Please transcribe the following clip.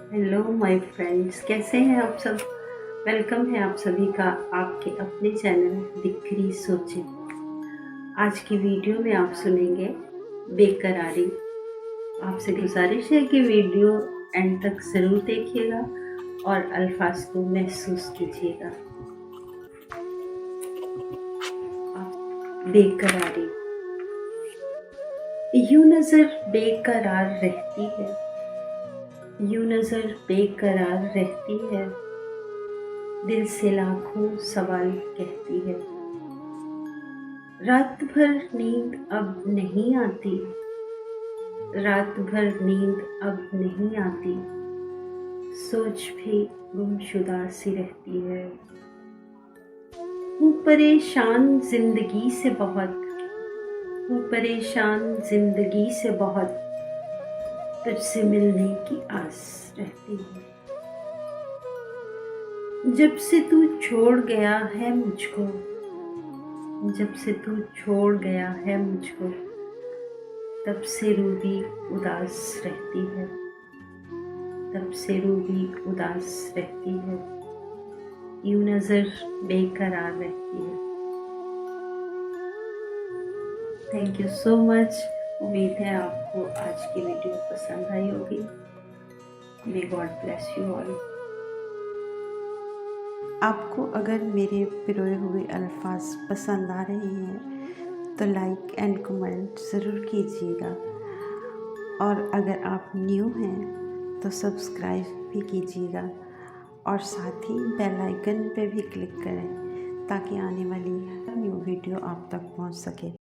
Hello my friends, कैसे हैं आप सब। वेलकम है आप सभी का आपके अपने चैनल दिखरी सोचें। आज की वीडियो में आप सुनेंगे बेकरारी। आपसे गुजारिश है कि वीडियो एंड तक ज़रूर देखिएगा और अल्फाज को महसूस कीजिएगा। बेकरारी। यूं नज़र बेकरार रहती है, यूं नज़र बेकरार रहती है, दिल से लाखों सवाल कहती है। रात भर नींद अब नहीं आती, रात भर नींद अब नहीं आती, सोच भी गुमशुदा सी रहती है। हूँ परेशान जिंदगी से बहुत, हूँ परेशान जिंदगी से बहुत, तुझसे मिलने की आस रहती है। जब से तू छोड़ गया है मुझको, जब से तू छोड़ गया है मुझको, तब से रूबी उदास रहती है, तब से रूबी उदास रहती है, यूं नज़र बेकरार रहती है। Thank you so much. उम्मीद है आपको आज की वीडियो पसंद आई होगी। May God bless you all. आपको अगर मेरे पिरोए हुए अल्फाज पसंद आ रहे हैं तो लाइक एंड कमेंट ज़रूर कीजिएगा, और अगर आप न्यू हैं तो सब्सक्राइब भी कीजिएगा और साथ ही बेल आइकन पे भी क्लिक करें ताकि आने वाली हर न्यू वीडियो आप तक पहुंच सके।